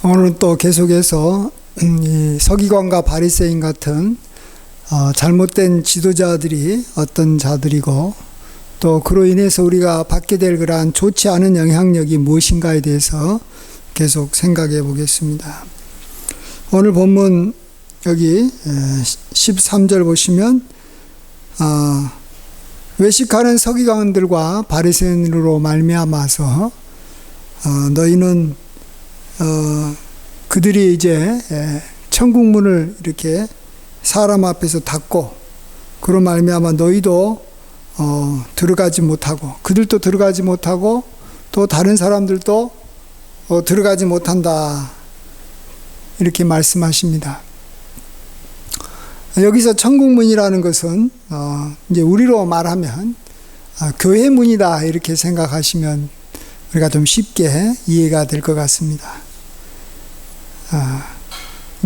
오늘 또 계속해서 이 서기관과 바리새인 같은 잘못된 지도자들이 어떤 자들이고 또 그로 인해서 우리가 받게 될 그러한 좋지 않은 영향력이 무엇인가에 대해서 계속 생각해 보겠습니다. 오늘 본문 여기 13절 보시면 외식하는 서기관들과 바리새인으로 말미암아서 너희는 그들이 이제 천국 문을 이렇게 사람 앞에서 닫고 그로 말미암아 너희도 들어가지 못하고 그들도 들어가지 못하고 또 다른 사람들도 들어가지 못한다 이렇게 말씀하십니다. 여기서 천국 문이라는 것은 이제 우리로 말하면 교회 문이다 이렇게 생각하시면 우리가 좀 쉽게 이해가 될 것 같습니다.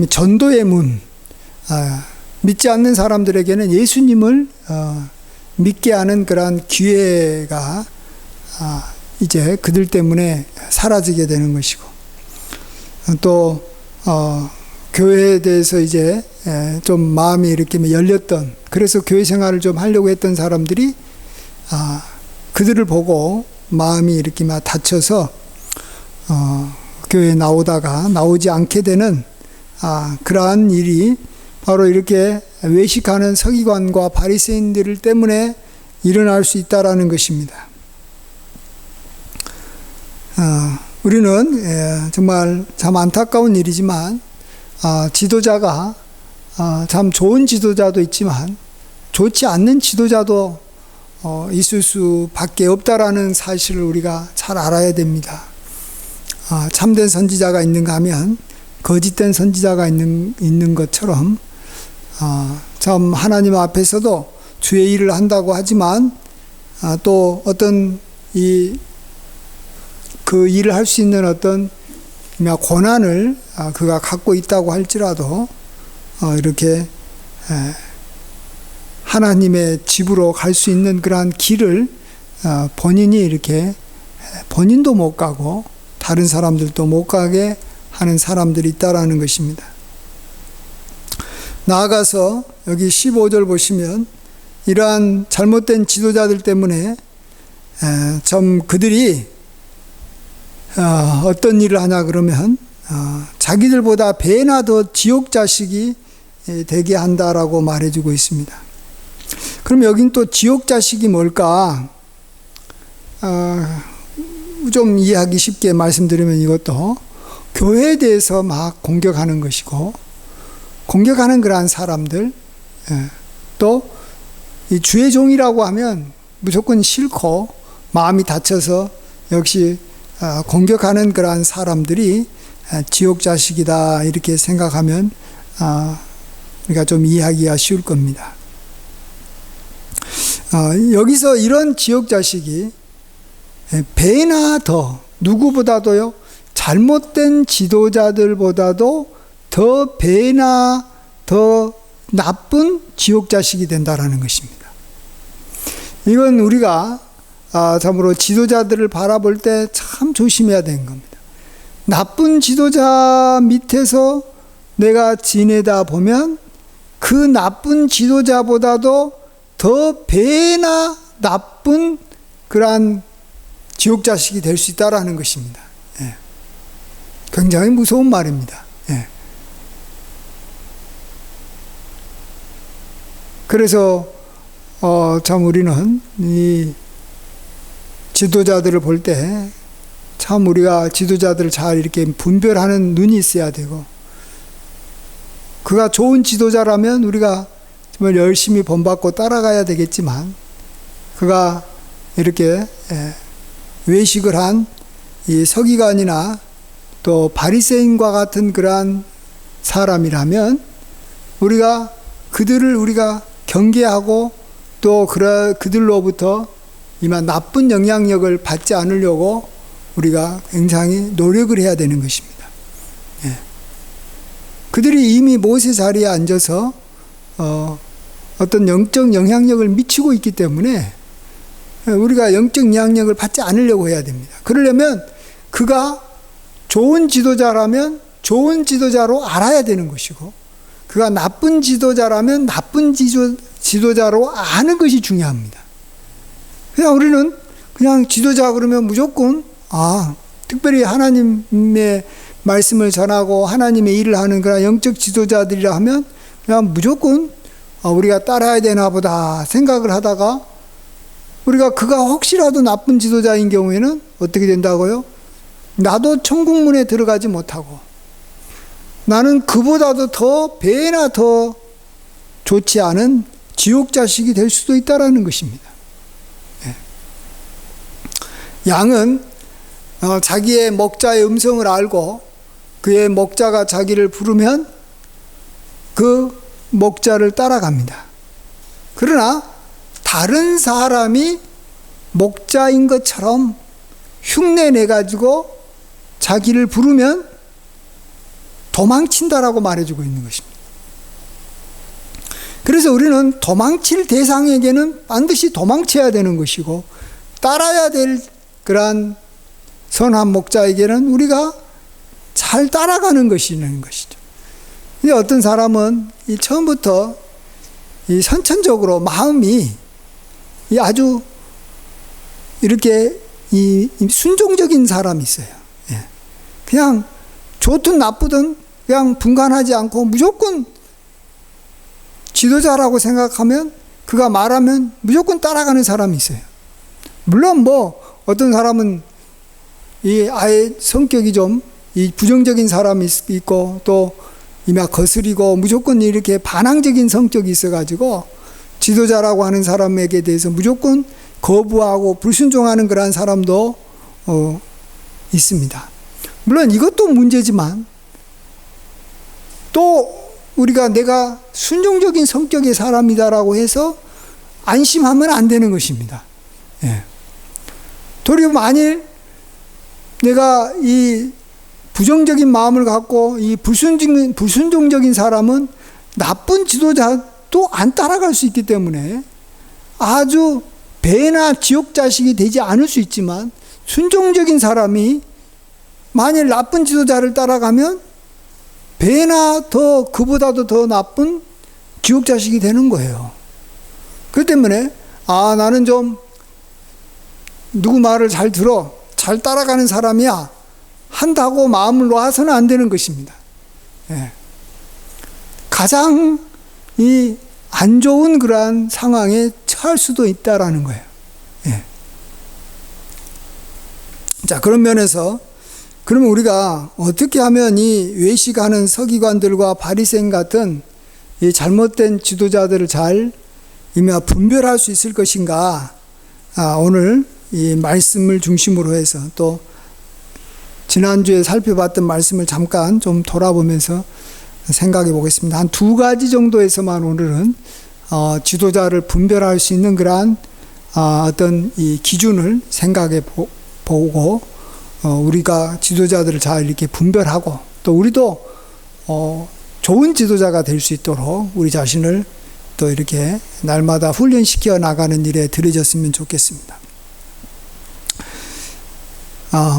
전도의 문, 믿지 않는 사람들에게는 예수님을 믿게 하는 그러한 기회가 이제 그들 때문에 사라지게 되는 것이고, 또 교회에 대해서 이제 좀 마음이 이렇게 열렸던, 그래서 교회 생활을 좀 하려고 했던 사람들이 그들을 보고 마음이 이렇게 막 닫혀서 교회에 나오다가 나오지 않게 되는 그러한 일이 바로 이렇게 외식하는 서기관과 바리새인들 때문에 일어날 수 있다라는 것입니다. 우리는 정말 참 안타까운 일이지만 지도자가 참 좋은 지도자도 있지만 좋지 않는 지도자도 있을 수밖에 없다라는 사실을 우리가 잘 알아야 됩니다. 참된 선지자가 있는가 하면 거짓된 선지자가 있는 것처럼 참 하나님 앞에서도 주의 일을 한다고 하지만 또 어떤 그 일을 할 수 있는 어떤 권한을 그가 갖고 있다고 할지라도 이렇게 하나님의 집으로 갈 수 있는 그러한 길을 본인이 이렇게 본인도 못 가고 다른 사람들도 못 가게 하는 사람들이 있다라는 것입니다. 나아가서 여기 15절 보시면 이러한 잘못된 지도자들 때문에 좀 그들이 어떤 일을 하냐 그러면 자기들보다 배나 더 지옥 자식이 되게 한다라고 말해주고 있습니다. 그럼 여긴 또 지옥 자식이 뭘까? 좀 이해하기 쉽게 말씀드리면 이것도 교회에 대해서 막 공격하는 것이고, 공격하는 그러한 사람들, 또 이 주의 종이라고 하면 무조건 싫고 마음이 다쳐서 역시 공격하는 그러한 사람들이 지옥 자식이다 이렇게 생각하면 우리가 좀 이해하기가 쉬울 겁니다. 여기서 이런 지옥 자식이 배나 더 누구보다도요 잘못된 지도자들보다도 더 배나 더 나쁜 지옥 자식이 된다라는 것입니다. 이건 우리가 참으로 지도자들을 바라볼 때 참 조심해야 되는 겁니다. 나쁜 지도자 밑에서 내가 지내다 보면 그 나쁜 지도자보다도 더 배나 나쁜 그러한 지옥 자식이 될 수 있다라는 것입니다. 굉장히 무서운 말입니다. 그래서 참 우리는 이 지도자들을 볼 때 참 우리가 지도자들을 잘 이렇게 분별하는 눈이 있어야 되고, 그가 좋은 지도자라면 우리가 정말 열심히 본받고 따라가야 되겠지만, 그가 이렇게 외식을 한 이 서기관이나 또 바리새인과 같은 그러한 사람이라면 우리가 그들을 우리가 경계하고 또 그들로부터 이만 나쁜 영향력을 받지 않으려고 우리가 굉장히 노력을 해야 되는 것입니다. 그들이 이미 모세 자리에 앉아서 어떤 영적 영향력을 미치고 있기 때문에 우리가 영적 영향력을 받지 않으려고 해야 됩니다. 그러려면 그가 좋은 지도자라면 좋은 지도자로 알아야 되는 것이고, 그가 나쁜 지도자라면 나쁜 지도자로 아는 것이 중요합니다. 그냥 우리는 그냥 지도자 그러면 무조건 특별히 하나님의 말씀을 전하고 하나님의 일을 하는 그런 영적 지도자들이라 하면 그냥 무조건 우리가 따라야 되나 보다 생각을 하다가, 우리가 그가 혹시라도 나쁜 지도자인 경우에는 어떻게 된다고요? 나도 천국문에 들어가지 못하고 나는 그보다도 더 배나 더 좋지 않은 지옥 자식이 될 수도 있다라는 것입니다. 양은 자기의 목자의 음성을 알고 그의 목자가 자기를 부르면 그 목자를 따라갑니다. 그러나 다른 사람이 목자인 것처럼 흉내내가지고 자기를 부르면 도망친다라고 말해주고 있는 것입니다. 그래서 우리는 도망칠 대상에게는 반드시 도망쳐야 되는 것이고, 따라야 될 그러한 선한 목자에게는 우리가 잘 따라가는 것이라는 것이죠. 어떤 사람은 처음부터 선천적으로 마음이 아주 이렇게 순종적인 사람이 있어요. 그냥 좋든 나쁘든 그냥 분간하지 않고 무조건 지도자라고 생각하면 그가 말하면 무조건 따라가는 사람이 있어요. 물론 어떤 사람은 아예 성격이 좀 부정적인 사람이 있고, 또 막 거스리고 무조건 이렇게 반항적인 성격이 있어가지고 지도자라고 하는 사람에게 대해서 무조건 거부하고 불순종하는 그러한 사람도 있습니다. 물론 이것도 문제지만, 또 우리가 내가 순종적인 성격의 사람이다라고 해서 안심하면 안 되는 것입니다. 도리어 만일 내가 이 부정적인 마음을 갖고 이 불순종적인 사람은 나쁜 지도자도 안 따라갈 수 있기 때문에 아주 배나 지옥 자식이 되지 않을 수 있지만, 순종적인 사람이 만일 나쁜 지도자를 따라가면 배나 더 그보다도 더 나쁜 지옥 자식이 되는 거예요. 그렇기 때문에 나는 좀 누구 말을 잘 들어, 잘 따라가는 사람이야 한다고 마음을 놓아서는 안 되는 것입니다. 가장 안 좋은 그러한 상황에 처할 수도 있다라는 거예요. 자, 그런 면에서 그러면 우리가 어떻게 하면 이 외식하는 서기관들과 바리새인 같은 이 잘못된 지도자들을 잘 분별할 수 있을 것인가? 오늘 이 말씀을 중심으로 해서, 또 지난주에 살펴봤던 말씀을 잠깐 좀 돌아보면서 생각해 보겠습니다. 한 두 가지 정도에서만 오늘은 지도자를 분별할 수 있는 그러한 어떤 이 기준을 생각해 보고, 우리가 지도자들을 잘 이렇게 분별하고, 또 우리도 좋은 지도자가 될 수 있도록 우리 자신을 또 이렇게 날마다 훈련시켜 나가는 일에 들여졌으면 좋겠습니다.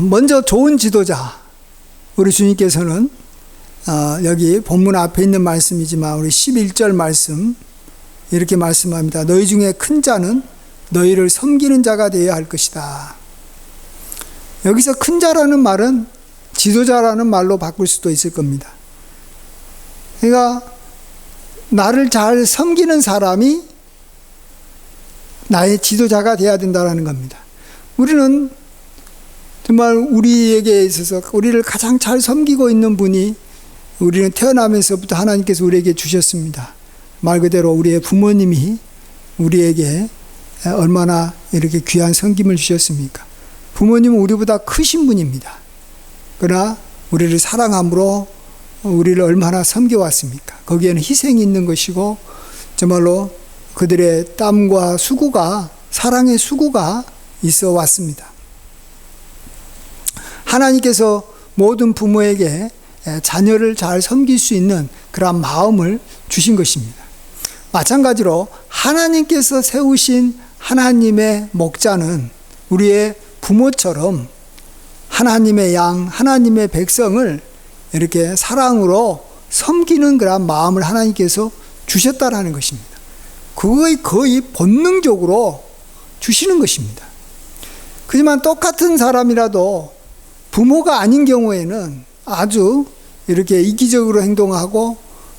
먼저 좋은 지도자, 우리 주님께서는 여기 본문 앞에 있는 말씀이지만 우리 11절 말씀 이렇게 말씀합니다. 너희 중에 큰 자는 너희를 섬기는 자가 되어야 할 것이다. 여기서 큰 자라는 말은 지도자라는 말로 바꿀 수도 있을 겁니다. 그러니까 나를 잘 섬기는 사람이 나의 지도자가 되어야 된다는 겁니다. 우리는 정말 우리에게 있어서 우리를 가장 잘 섬기고 있는 분이, 우리는 태어나면서부터 하나님께서 우리에게 주셨습니다. 말 그대로 우리의 부모님이 우리에게 얼마나 이렇게 귀한 섬김을 주셨습니까? 부모님은 우리보다 크신 분입니다. 그러나 우리를 사랑함으로 우리를 얼마나 섬겨왔습니까? 거기에는 희생이 있는 것이고 정말로 그들의 땀과 수고가, 사랑의 수고가 있어 왔습니다. 하나님께서 모든 부모에게 자녀를 잘 섬길 수 있는 그런 마음을 주신 것입니다. 마찬가지로 하나님께서 세우신 하나님의 목자는 우리의 부모처럼 하나님의 양, 하나님의 백성을 이렇게 사랑으로 섬기는 그런 마음을 하나님께서 주셨다라는 것입니다. 거의 본능적으로 주시는 것입니다. 하지만 똑같은 사람이라도 부모가 아닌 경우에는 아주 이렇게 이기적으로 행동하고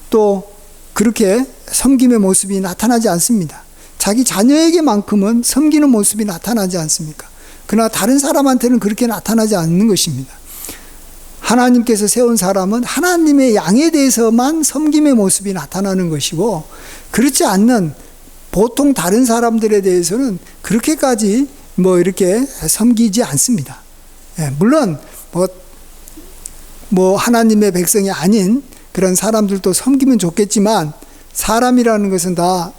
또 그렇게 섬김의 모습이 나타나지 않습니다. 자기 자녀에게만큼은 섬기는 모습이 나타나지 않습니까? 그러나 다른 사람한테는 그렇게 나타나지 않는 것입니다. 하나님께서 세운 사람은 하나님의 양에 대해서만 섬김의 모습이 나타나는 것이고, 그렇지 않는 보통 다른 사람들에 대해서는 그렇게까지 이렇게 섬기지 않습니다. 물론 하나님의 백성이 아닌 그런 사람들도 섬기면 좋겠지만, 사람이라는 것은 다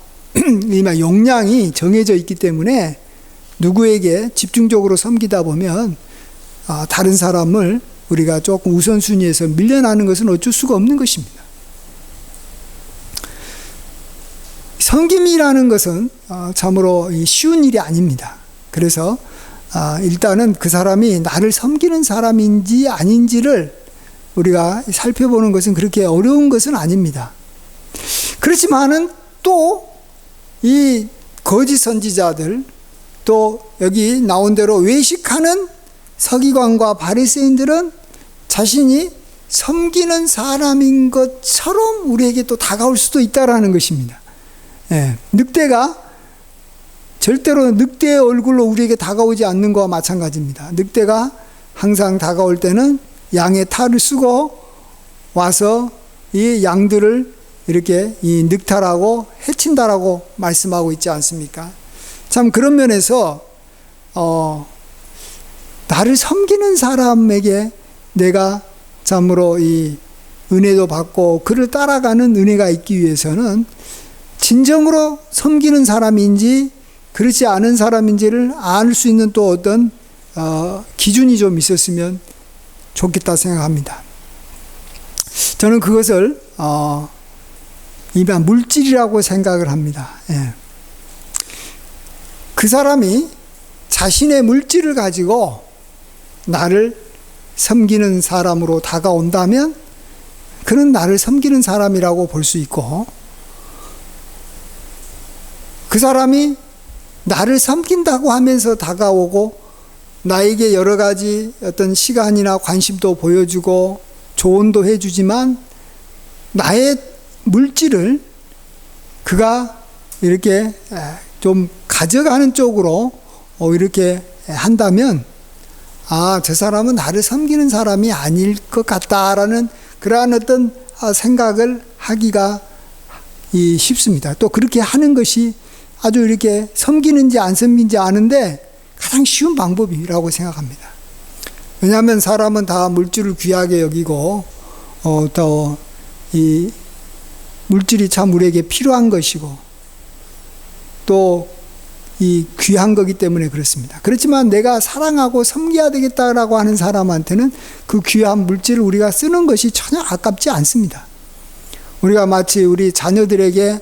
용량이 정해져 있기 때문에 누구에게 집중적으로 섬기다 보면 다른 사람을 우리가 조금 우선순위에서 밀려나는 것은 어쩔 수가 없는 것입니다. 섬김이라는 것은 참으로 쉬운 일이 아닙니다. 그래서 일단은 그 사람이 나를 섬기는 사람인지 아닌지를 우리가 살펴보는 것은 그렇게 어려운 것은 아닙니다. 그렇지만은 또 이 거짓 선지자들, 또 여기 나온 대로 외식하는 서기관과 바리새인들은 자신이 섬기는 사람인 것처럼 우리에게 또 다가올 수도 있다라는 것입니다. 늑대가 절대로 늑대의 얼굴로 우리에게 다가오지 않는 것과 마찬가지입니다. 늑대가 항상 다가올 때는 양의 탈을 쓰고 와서 이 양들을 이렇게 늑탈하고 해친다라고 말씀하고 있지 않습니까? 참 그런 면에서 나를 섬기는 사람에게 내가 참으로 이 은혜도 받고 그를 따라가는 은혜가 있기 위해서는 진정으로 섬기는 사람인지 그렇지 않은 사람인지를 알 수 있는 또 어떤 기준이 좀 있었으면 좋겠다 생각합니다. 저는 그것을 일반 물질이라고 생각을 합니다. 그 사람이 자신의 물질을 가지고 나를 섬기는 사람으로 다가온다면 그는 나를 섬기는 사람이라고 볼 수 있고, 그 사람이 나를 섬긴다고 하면서 다가오고 나에게 여러 가지 어떤 시간이나 관심도 보여주고 조언도 해주지만 나의 물질을 그가 이렇게 좀 가져가는 쪽으로 이렇게 한다면 저 사람은 나를 섬기는 사람이 아닐 것 같다라는 그러한 어떤 생각을 하기가 쉽습니다. 또 그렇게 하는 것이 아주 이렇게 섬기는지 안 섬기는지 아는데 가장 쉬운 방법이라고 생각합니다. 왜냐하면 사람은 다 물질을 귀하게 여기고 또 이 물질이 참 우리에게 필요한 것이고 또 이 귀한 거기 때문에 그렇습니다. 그렇지만 내가 사랑하고 섬겨야 되겠다라고 하는 사람한테는 그 귀한 물질을 우리가 쓰는 것이 전혀 아깝지 않습니다. 우리가 마치 우리 자녀들에게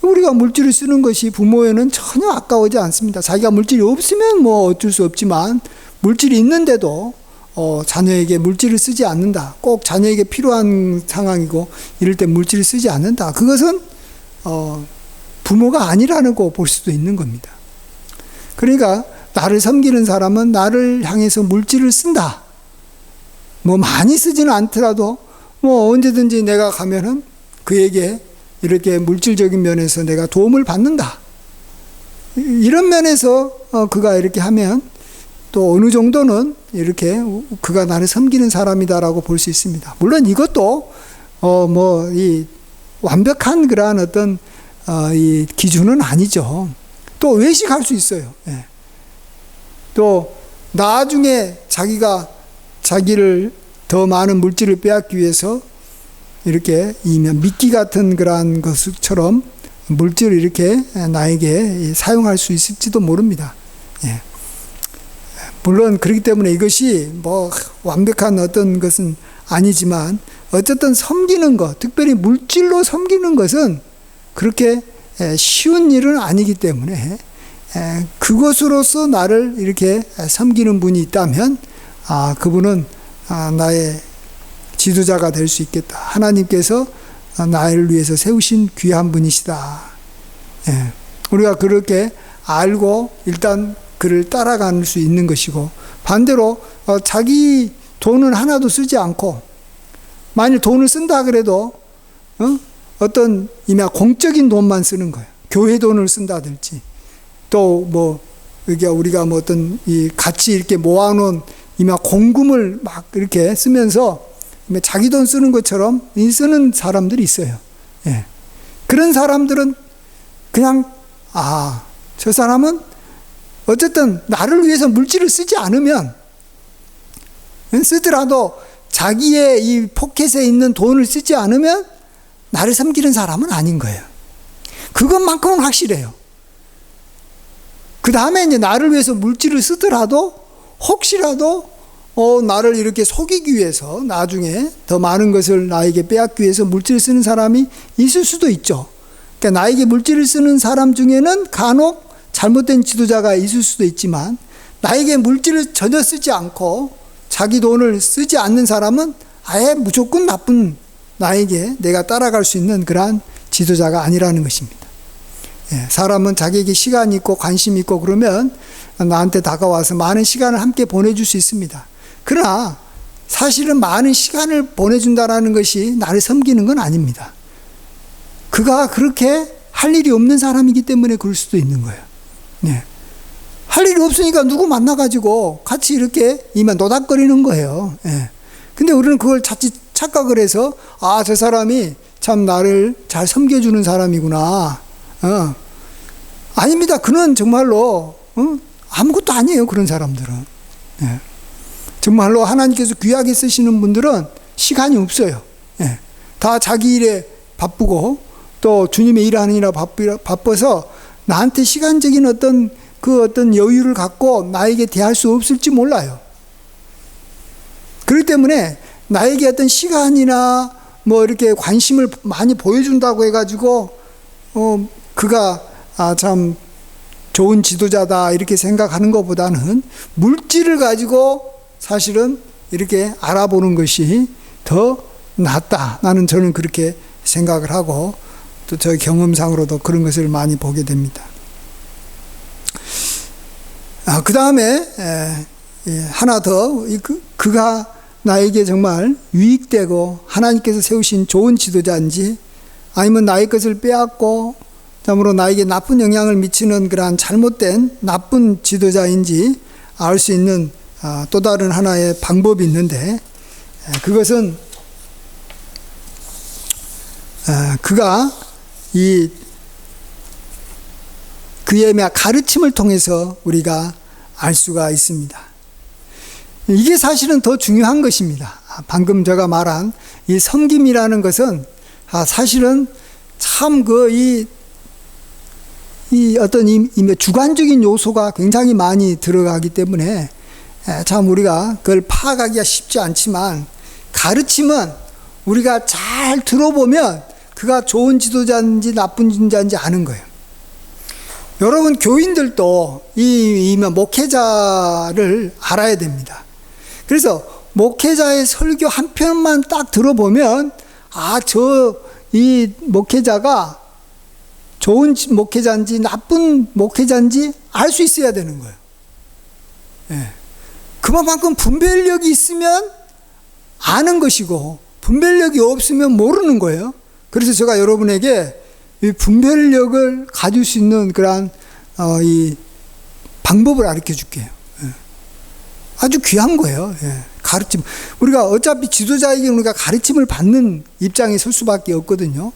우리가 물질을 쓰는 것이 부모에는 전혀 아까우지 않습니다. 자기가 물질이 없으면 어쩔 수 없지만 물질이 있는데도 자녀에게 물질을 쓰지 않는다. 꼭 자녀에게 필요한 상황이고 이럴 때 물질을 쓰지 않는다. 그것은 부모가 아니라는 거 볼 수도 있는 겁니다. 그러니까 나를 섬기는 사람은 나를 향해서 물질을 쓴다. 많이 쓰지는 않더라도 언제든지 내가 가면은 그에게 이렇게 물질적인 면에서 내가 도움을 받는다. 이런 면에서 그가 이렇게 하면 또 어느 정도는 이렇게 그가 나를 섬기는 사람이다라고 볼 수 있습니다. 물론 이것도 이 완벽한 그러한 어떤 이 기준은 아니죠. 또 외식할 수 있어요. 또 나중에 자기를 더 많은 물질을 빼앗기 위해서 이렇게 미끼 같은 그러한 것처럼 물질을 이렇게 나에게 사용할 수 있을지도 모릅니다. 물론 그렇기 때문에 이것이 완벽한 어떤 것은 아니지만 어쨌든 섬기는 것, 특별히 물질로 섬기는 것은 그렇게 쉬운 일은 아니기 때문에 그것으로서 나를 이렇게 섬기는 분이 있다면 그분은 나의 지도자가 될 수 있겠다. 하나님께서 나를 위해서 세우신 귀한 분이시다. 예. 우리가 그렇게 알고 일단 그를 따라갈 수 있는 것이고, 반대로 자기 돈은 하나도 쓰지 않고, 만일 돈을 쓴다 그래도 어떤 이미 공적인 돈만 쓰는 거예요. 교회 돈을 쓴다든지, 또 뭐 우리가 뭐 어떤 이 같이 이렇게 모아놓은 이미 공금을 막 이렇게 쓰면서 자기 돈 쓰는 것처럼 쓰는 사람들이 있어요. 예. 그런 사람들은 그냥 저 사람은 어쨌든 나를 위해서 물질을 쓰지 않으면, 쓰더라도 자기의 이 포켓에 있는 돈을 쓰지 않으면 나를 섬기는 사람은 아닌 거예요. 그것만큼은 확실해요. 그 다음에 이제 나를 위해서 물질을 쓰더라도 혹시라도 나를 이렇게 속이기 위해서 나중에 더 많은 것을 나에게 빼앗기 위해서 물질을 쓰는 사람이 있을 수도 있죠. 그러니까 나에게 물질을 쓰는 사람 중에는 간혹 잘못된 지도자가 있을 수도 있지만, 나에게 물질을 전혀 쓰지 않고 자기 돈을 쓰지 않는 사람은 아예 무조건 나쁜, 나에게 내가 따라갈 수 있는 그러한 지도자가 아니라는 것입니다. 예, 사람은 자기에게 시간이 있고 관심이 있고 그러면 나한테 다가와서 많은 시간을 함께 보내줄 수 있습니다. 그러나 사실은 많은 시간을 보내준다라는 것이 나를 섬기는 건 아닙니다. 그가 그렇게 할 일이 없는 사람이기 때문에 그럴 수도 있는 거예요. 네. 할 일이 없으니까 누구 만나가지고 같이 이렇게 이만 노닥거리는 거예요. 예. 근데 우리는 그걸 자칫 착각을 해서, 저 사람이 참 나를 잘 섬겨주는 사람이구나. 아닙니다. 그는 정말로 아무것도 아니에요. 그런 사람들은. 예. 정말로 하나님께서 귀하게 쓰시는 분들은 시간이 없어요. 예. 다 자기 일에 바쁘고 또 주님의 일하는 일에 바빠서 나한테 시간적인 어떤 여유를 갖고 나에게 대할 수 없을지 몰라요. 그렇기 때문에 나에게 어떤 시간이나 뭐 이렇게 관심을 많이 보여준다고 해가지고 그가 참 좋은 지도자다 이렇게 생각하는 것보다는 물질을 가지고 사실은 이렇게 알아보는 것이 더 낫다. 저는 그렇게 생각을 하고, 또 저희 경험상으로도 그런 것을 많이 보게 됩니다. 그 다음에 하나 더, 그가 나에게 정말 유익되고 하나님께서 세우신 좋은 지도자인지, 아니면 나의 것을 빼앗고 참으로 나에게 나쁜 영향을 미치는 그러한 잘못된 나쁜 지도자인지 알 수 있는 또 다른 하나의 방법이 있는데, 그것은 그가 그의 가르침을 통해서 우리가 알 수가 있습니다. 이게 사실은 더 중요한 것입니다. 방금 제가 말한 이 섬김이라는 것은 사실은 참 어떤 주관적인 요소가 굉장히 많이 들어가기 때문에 참 우리가 그걸 파악하기가 쉽지 않지만, 가르침은 우리가 잘 들어보면 그가 좋은 지도자인지 나쁜 지도자인지 아는 거예요. 여러분, 교인들도 이 목회자를 알아야 됩니다. 그래서 목회자의 설교 한 편만 딱 들어보면 이 목회자가 좋은 목회자인지 나쁜 목회자인지 알 수 있어야 되는 거예요. 예. 그만큼 분별력이 있으면 아는 것이고, 분별력이 없으면 모르는 거예요. 그래서 제가 여러분에게 이 분별력을 가질 수 있는 그러한 이 방법을 가르쳐 줄게요. 예. 아주 귀한 거예요. 예. 가르침. 우리가 어차피 지도자에게 우리가 가르침을 받는 입장에 설 수밖에 없거든요.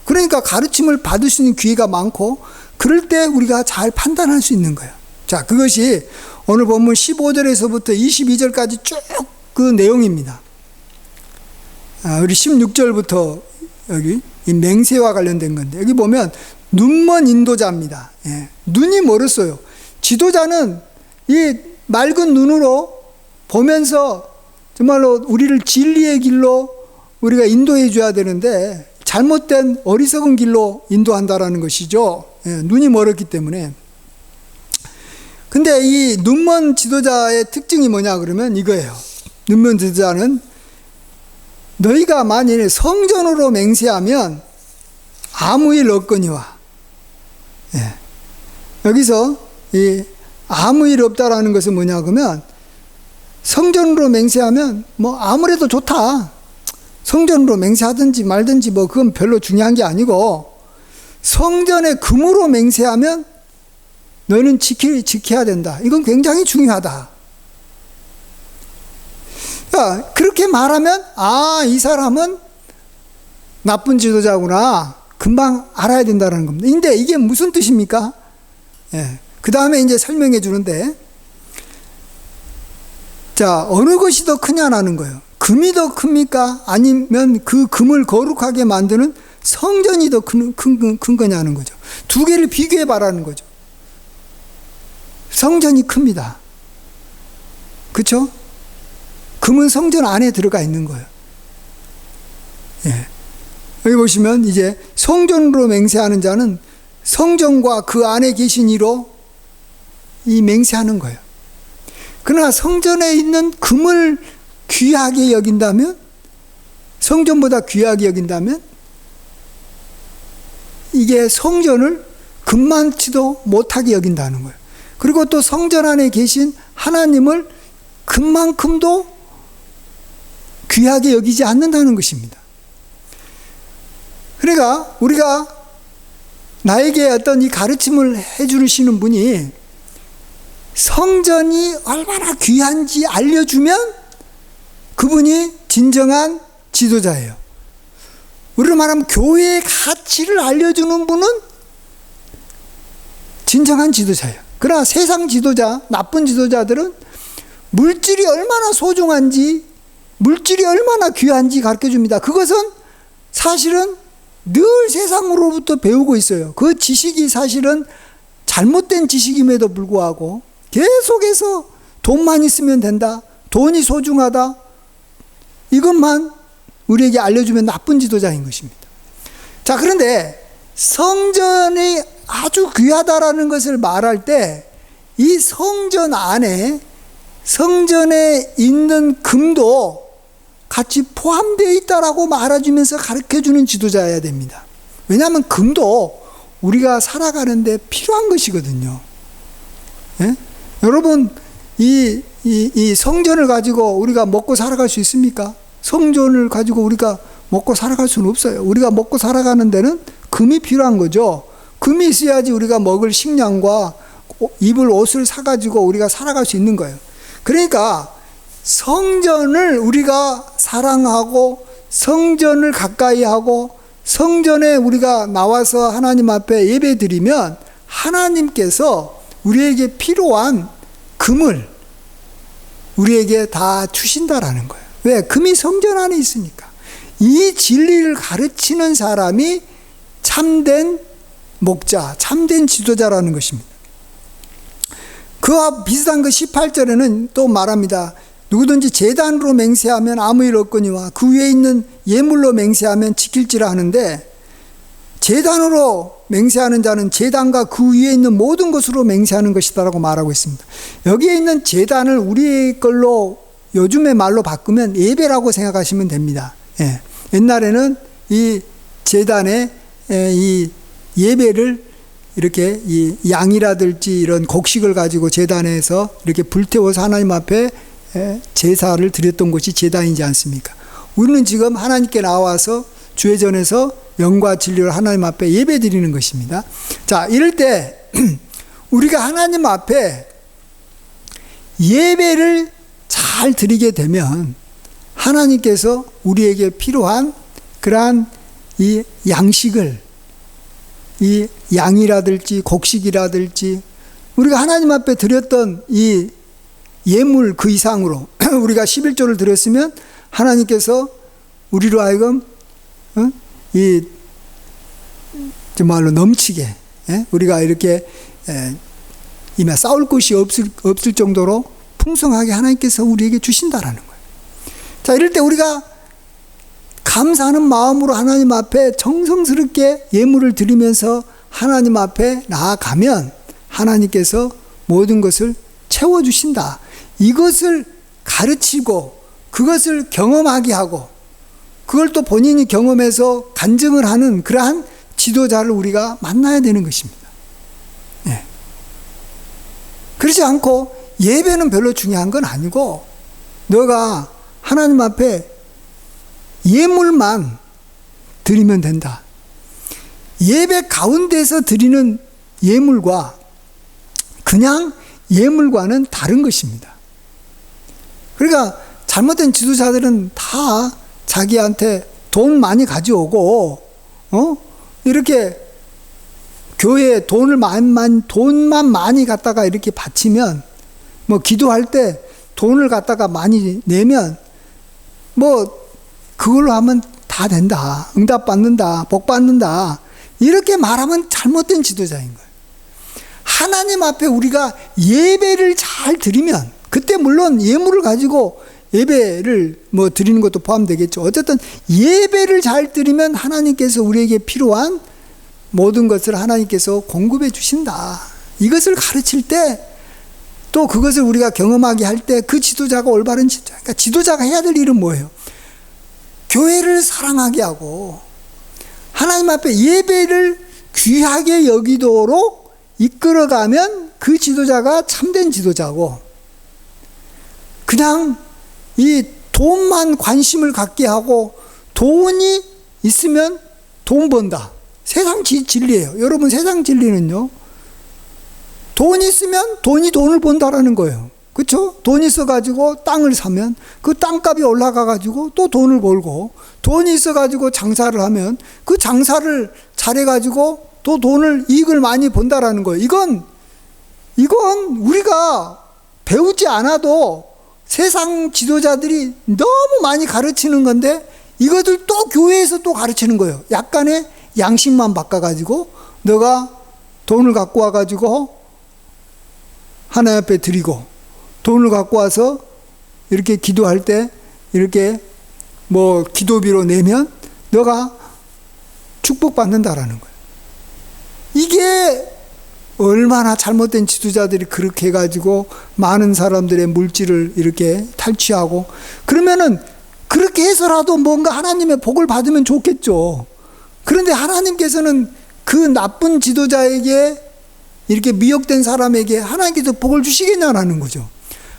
그러니까 가르침을 받을 수 있는 기회가 많고, 그럴 때 우리가 잘 판단할 수 있는 거예요. 자, 그것이 오늘 본문 15절에서부터 22절까지 쭉 그 내용입니다. 우리 16절부터 여기 이 맹세와 관련된 건데, 여기 보면 눈먼 인도자입니다. 예. 눈이 멀었어요. 지도자는 이 맑은 눈으로 보면서 정말로 우리를 진리의 길로 우리가 인도해 줘야 되는데, 잘못된 어리석은 길로 인도한다라는 것이죠. 예, 눈이 멀었기 때문에. 근데 이 눈먼 지도자의 특징이 뭐냐 그러면 이거예요. 눈먼 지도자는 너희가 만일 성전으로 맹세하면 아무 일 없거니와. 예. 여기서 이 아무 일 없다라는 것은 뭐냐 그러면 성전으로 맹세하면 뭐 아무래도 좋다. 성전으로 맹세하든지 말든지 뭐 그건 별로 중요한 게 아니고 성전의 금으로 맹세하면 너희는 지켜야 된다. 이건 굉장히 중요하다. 그러니까 그렇게 말하면 이 사람은 나쁜 지도자구나. 금방 알아야 된다는 겁니다. 근데 이게 무슨 뜻입니까? 예. 그 다음에 이제 설명해 주는데, 자, 어느 것이 더 크냐라는 거예요. 금이 더 큽니까? 아니면 그 금을 거룩하게 만드는 성전이 더 큰 거냐는 거죠. 두 개를 비교해 봐라는 거죠. 성전이 큽니다. 그렇죠? 금은 성전 안에 들어가 있는 거예요. 예. 여기 보시면 이제 성전으로 맹세하는 자는 성전과 그 안에 계신 이로 이 맹세하는 거예요. 그러나 성전에 있는 금을 귀하게 여긴다면, 성전보다 귀하게 여긴다면 이게 성전을 금만치도 못하게 여긴다는 거예요. 그리고 또 성전 안에 계신 하나님을 금만큼도 귀하게 여기지 않는다는 것입니다. 그러니까 우리가 나에게 어떤 이 가르침을 해주시는 분이 성전이 얼마나 귀한지 알려주면 그분이 진정한 지도자예요. 우리로 말하면 교회의 가치를 알려주는 분은 진정한 지도자예요. 그러나 세상 지도자, 나쁜 지도자들은 물질이 얼마나 소중한지, 물질이 얼마나 귀한지 가르쳐줍니다. 그것은 사실은 늘 세상으로부터 배우고 있어요. 그 지식이 사실은 잘못된 지식임에도 불구하고 계속해서 돈만 있으면 된다, 돈이 소중하다, 이것만 우리에게 알려주면 나쁜 지도자인 것입니다. 자, 그런데 성전이 아주 귀하다라는 것을 말할 때 이 성전 안에, 성전에 있는 금도 같이 포함되어 있다라고 말해주면서 가르쳐주는 지도자여야 됩니다. 왜냐하면 금도 우리가 살아가는데 필요한 것이거든요. 예? 여러분, 이 성전을 가지고 우리가 먹고 살아갈 수 있습니까? 성전을 가지고 우리가 먹고 살아갈 수는 없어요. 우리가 먹고 살아가는 데는 금이 필요한 거죠. 금이 있어야지 우리가 먹을 식량과 입을 옷을 사가지고 우리가 살아갈 수 있는 거예요. 그러니까 성전을 우리가 사랑하고 성전을 가까이 하고 성전에 우리가 나와서 하나님 앞에 예배 드리면 하나님께서 우리에게 필요한 금을 우리에게 다 주신다라는 거예요. 왜? 금이 성전 안에 있으니까. 이 진리를 가르치는 사람이 참된 목자, 참된 지도자라는 것입니다. 그와 비슷한 그 18절에는 또 말합니다. 누구든지 제단으로 맹세하면 아무 일 없거니와 그 위에 있는 예물로 맹세하면 지킬지라 하는데, 제단으로 맹세하는 자는 제단과 그 위에 있는 모든 것으로 맹세하는 것이다라고 말하고 있습니다. 여기에 있는 제단을 우리 걸로 요즘의 말로 바꾸면 예배라고 생각하시면 됩니다. 예. 옛날에는 이 제단에 이 예배를 이렇게 이 양이라든지 이런 곡식을 가지고 제단에서 이렇게 불태워서 하나님 앞에 제사를 드렸던 곳이 제단이지 않습니까? 우리는 지금 하나님께 나와서 주회전에서 영과 진리로 하나님 앞에 예배 드리는 것입니다. 자, 이럴 때 우리가 하나님 앞에 예배를 잘 드리게 되면 하나님께서 우리에게 필요한 그러한 이 양식을, 이 양이라든지 곡식이라든지 우리가 하나님 앞에 드렸던 이 예물 그 이상으로 우리가 11조를 드렸으면 하나님께서 우리로 하여금 이 정말로 넘치게, 우리가 이렇게 이미 싸울 곳이 없을 정도로 풍성하게 하나님께서 우리에게 주신다라는 거예요. 자, 이럴 때 우리가 감사하는 마음으로 하나님 앞에 정성스럽게 예물을 드리면서 하나님 앞에 나아가면 하나님께서 모든 것을 채워주신다. 이것을 가르치고 그것을 경험하게 하고 그걸 또 본인이 경험해서 간증을 하는 그러한 지도자를 우리가 만나야 되는 것입니다. 네. 그렇지 않고 예배는 별로 중요한 건 아니고 너가 하나님 앞에 예물만 드리면 된다. 예배 가운데서 드리는 예물과 그냥 예물과는 다른 것입니다. 그러니까 잘못된 지도자들은 다 자기한테 돈 많이 가져오고 이렇게 교회에 돈만 많이 갖다가 이렇게 바치면 뭐 기도할 때 돈을 갖다가 많이 내면 뭐 그걸로 하면 다 된다. 응답 받는다. 복 받는다. 이렇게 말하면 잘못된 지도자인 거예요. 하나님 앞에 우리가 예배를 잘 드리면 그때 물론 예물을 가지고 예배를 뭐 드리는 것도 포함되겠죠. 어쨌든 예배를 잘 드리면 하나님께서 우리에게 필요한 모든 것을 하나님께서 공급해 주신다. 이것을 가르칠 때 또 그것을 우리가 경험하게 할 때 그 지도자가 올바른 지도자. 그러니까 지도자가 해야 될 일은 뭐예요? 교회를 사랑하게 하고 하나님 앞에 예배를 귀하게 여기도록 이끌어가면 그 지도자가 참된 지도자고 그냥 이 돈만 관심을 갖게 하고 돈이 있으면 돈 번다. 세상 진리예요. 여러분 세상 진리는요. 돈이 있으면 돈을 번다라는 거예요. 그렇죠? 돈이 있어가지고 땅을 사면 그 땅값이 올라가가지고 또 돈을 벌고 돈이 있어가지고 장사를 하면 그 장사를 잘해가지고 또 이익을 많이 번다라는 거예요. 이건 우리가 배우지 않아도 세상 지도자들이 너무 많이 가르치는 건데 이것을 또 교회에서 또 가르치는 거예요. 약간의 양식만 바꿔가지고 너가 돈을 갖고 와가지고 하나님 앞에 드리고 돈을 갖고 와서 이렇게 기도할 때 이렇게 뭐 기도비로 내면 너가 축복받는다라는 거예요. 이게 얼마나 잘못된 지도자들이 그렇게 해가지고 많은 사람들의 물질을 이렇게 탈취하고 그러면은 그렇게 해서라도 뭔가 하나님의 복을 받으면 좋겠죠. 그런데 하나님께서는 그 나쁜 지도자에게 이렇게 미혹된 사람에게 하나님께서 복을 주시겠냐라는 거죠.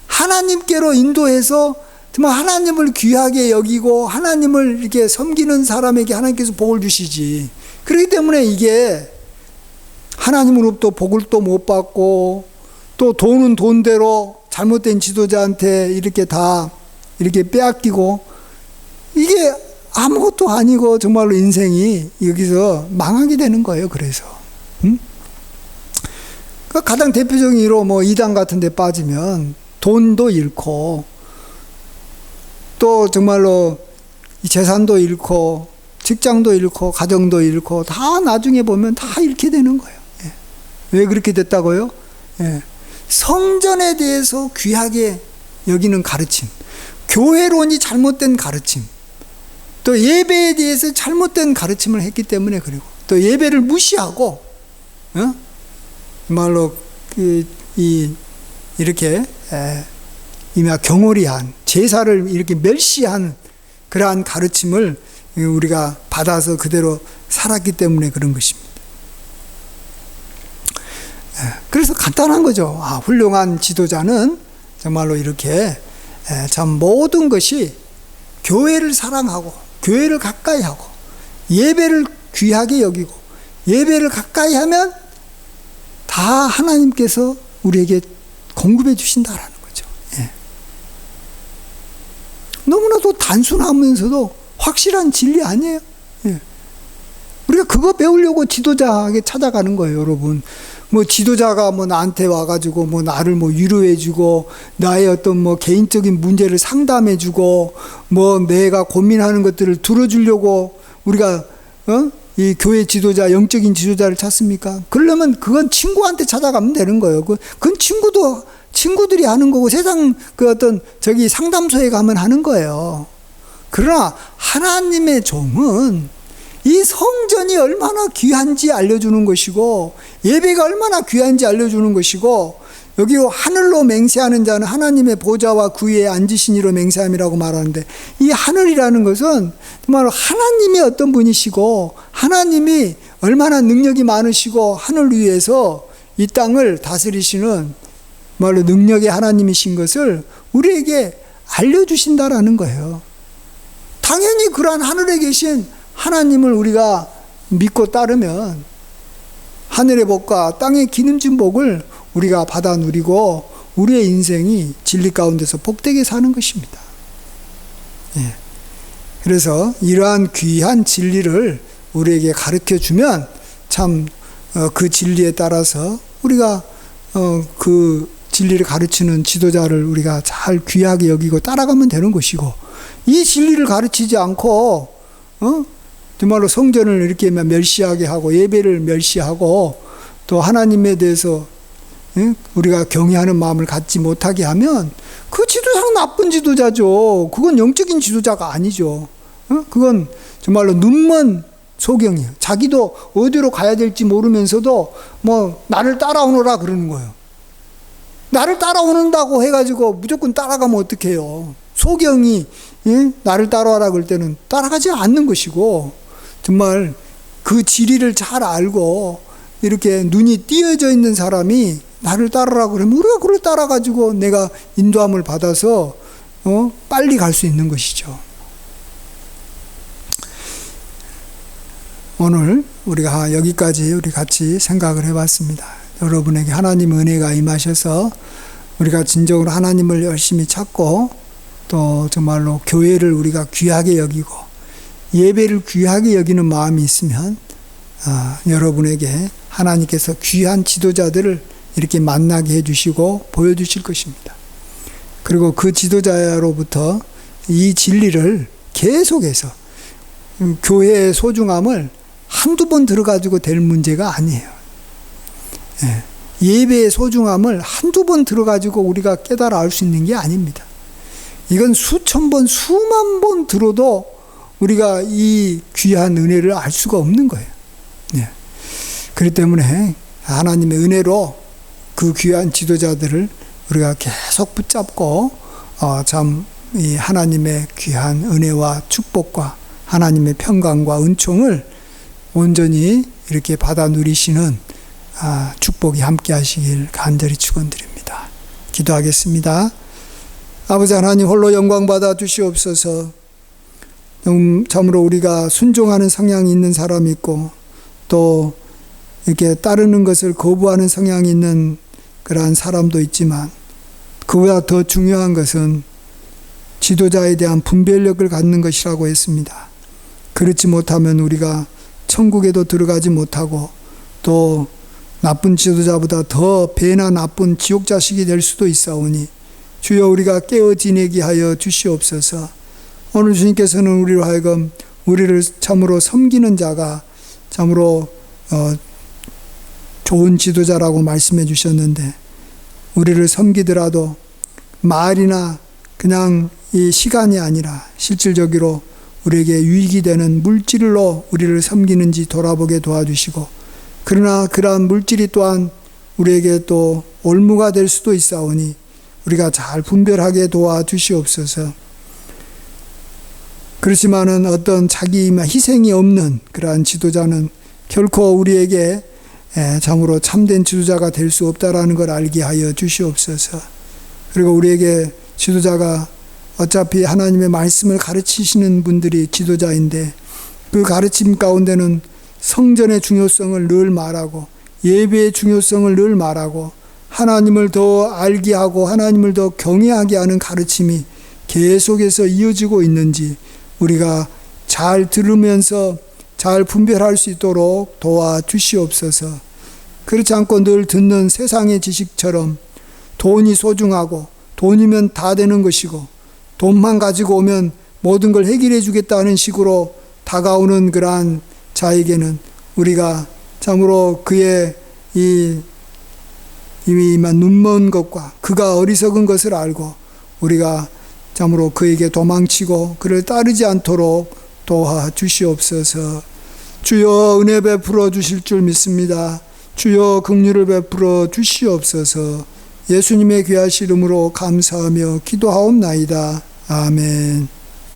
하나님께로 인도해서 정말 하나님을 귀하게 여기고 하나님을 이렇게 섬기는 사람에게 하나님께서 복을 주시지. 그렇기 때문에 이게 하나님으로부터 복을 또 못 받고 또 돈은 돈대로 잘못된 지도자한테 이렇게 다 이렇게 빼앗기고 이게 아무것도 아니고 정말로 인생이 여기서 망하게 되는 거예요. 그래서 가장 대표적인 예로 뭐 이단 같은 데 빠지면 돈도 잃고 또 정말로 재산도 잃고 직장도 잃고 가정도 잃고 다 나중에 보면 다 잃게 되는 거예요. 예. 왜 그렇게 됐다고요? 예. 성전에 대해서 귀하게 여기는 가르침, 교회론이 잘못된 가르침, 또 예배에 대해서 잘못된 가르침을 했기 때문에 그리고 또 예배를 무시하고 말로 이렇게 이마 경홀이한 제사를 이렇게 멸시한 그러한 가르침을 우리가 받아서 그대로 살았기 때문에 그런 것입니다. 그래서 간단한 거죠. 훌륭한 지도자는 정말로 이렇게 참 모든 것이 교회를 사랑하고 교회를 가까이 하고 예배를 귀하게 여기고 예배를 가까이 하면 다 하나님께서 우리에게 공급해 주신다라는 거죠. 예. 너무나도 단순하면서도 확실한 진리 아니에요? 예. 우리가 그거 배우려고 지도자에게 찾아가는 거예요, 여러분. 뭐 지도자가 뭐 나한테 와가지고 뭐 나를 뭐 위로해주고 나의 어떤 뭐 개인적인 문제를 상담해주고 뭐 내가 고민하는 것들을 들어주려고 우리가 이 교회 지도자, 영적인 지도자를 찾습니까? 그러려면 그건 친구한테 찾아가면 되는 거예요. 그건 친구들이 하는 거고 세상 그 어떤 저기 상담소에 가면 하는 거예요. 그러나 하나님의 종은 이 성전이 얼마나 귀한지 알려주는 것이고 예배가 얼마나 귀한지 알려주는 것이고 여기 하늘로 맹세하는 자는 하나님의 보좌와 구위에 앉으시니로 맹세함이라고 말하는데, 이 하늘이라는 것은 정말 하나님이 어떤 분이시고 하나님이 얼마나 능력이 많으시고 하늘 위에서 이 땅을 다스리시는 말로 능력의 하나님이신 것을 우리에게 알려주신다라는 거예요. 당연히 그러한 하늘에 계신 하나님을 우리가 믿고 따르면 하늘의 복과 땅의 기름진 복을 우리가 받아 누리고 우리의 인생이 진리 가운데서 복되게 사는 것입니다. 예. 그래서 이러한 귀한 진리를 우리에게 가르쳐 주면 참 그 진리에 따라서 우리가 그 진리를 가르치는 지도자를 우리가 잘 귀하게 여기고 따라가면 되는 것이고, 이 진리를 가르치지 않고 정말로 성전을 이렇게 멸시하게 하고 예배를 멸시하고 또 하나님에 대해서 우리가 경외하는 마음을 갖지 못하게 하면 그 지도자는 나쁜 지도자죠. 그건 영적인 지도자가 아니죠. 그건 정말로 눈먼 소경이에요. 자기도 어디로 가야 될지 모르면서도 나를 따라오너라 그러는 거예요. 나를 따라오는다고 해가지고 무조건 따라가면 어떡해요. 소경이 나를 따라와라 그럴 때는 따라가지 않는 것이고, 정말 그 진리를 잘 알고 이렇게 눈이 띄어져 있는 사람이 나를 따르라 그러면 우리가 그걸 따라가지고 내가 인도함을 받아서 빨리 갈 수 있는 것이죠. 오늘 우리가 여기까지 우리 같이 생각을 해봤습니다. 여러분에게 하나님의 은혜가 임하셔서 우리가 진정으로 하나님을 열심히 찾고 또 정말로 교회를 우리가 귀하게 여기고 예배를 귀하게 여기는 마음이 있으면 여러분에게 하나님께서 귀한 지도자들을 이렇게 만나게 해주시고 보여주실 것입니다. 그리고 그 지도자로부터 이 진리를 계속해서 교회의 소중함을 한두 번 들어가지고 될 문제가 아니에요. 예배의 소중함을 한두 번 들어가지고 우리가 깨달아 알 수 있는 게 아닙니다. 이건 수천 번, 수만 번 들어도 우리가 이 귀한 은혜를 알 수가 없는 거예요. 그렇기 때문에 하나님의 은혜로 그 귀한 지도자들을 우리가 계속 붙잡고 참 이 하나님의 귀한 은혜와 축복과 하나님의 평강과 은총을 온전히 이렇게 받아 누리시는 축복이 함께 하시길 간절히 축원드립니다. 기도하겠습니다. 아버지 하나님, 홀로 영광 받아 주시옵소서. 참으로 우리가 순종하는 성향이 있는 사람이 있고 또 이렇게 따르는 것을 거부하는 성향이 있는 그러한 사람도 있지만, 그보다 더 중요한 것은 지도자에 대한 분별력을 갖는 것이라고 했습니다. 그렇지 못하면 우리가 천국에도 들어가지 못하고 또 나쁜 지도자보다 더 배나 나쁜 지옥 자식이 될 수도 있사오니 주여 우리가 깨어 지내게 하여 주시옵소서. 오늘 주님께서는 우리로 하여금 우리를 참으로 섬기는 자가 참으로 좋은 지도자라고 말씀해 주셨는데, 우리를 섬기더라도 말이나 그냥 이 시간이 아니라 실질적으로 우리에게 유익이 되는 물질로 우리를 섬기는지 돌아보게 도와주시고, 그러나 그러한 물질이 또한 우리에게 또 올무가 될 수도 있사오니 우리가 잘 분별하게 도와주시옵소서. 그렇지만은 어떤 자기 희생이 없는 그러한 지도자는 결코 우리에게 참으로 참된 지도자가 될 수 없다라는 걸 알게 하여 주시옵소서. 그리고 우리에게 지도자가 어차피 하나님의 말씀을 가르치시는 분들이 지도자인데, 그 가르침 가운데는 성전의 중요성을 늘 말하고 예배의 중요성을 늘 말하고 하나님을 더 알게 하고 하나님을 더 경외하게 하는 가르침이 계속해서 이어지고 있는지 우리가 잘 들으면서 잘 분별할 수 있도록 도와주시옵소서. 그렇지 않고 늘 듣는 세상의 지식처럼 돈이 소중하고 돈이면 다 되는 것이고 돈만 가지고 오면 모든 걸 해결해 주겠다는 식으로 다가오는 그러한 자에게는 우리가 참으로 그의 이만 눈먼 것과 그가 어리석은 것을 알고 우리가 참으로 그에게 도망치고 그를 따르지 않도록 도와주시옵소서. 주여 은혜 베풀어 주실 줄 믿습니다. 주여 긍휼을 베풀어 주시옵소서. 예수님의 귀하신 이름으로 감사하며 기도하옵나이다. 아멘.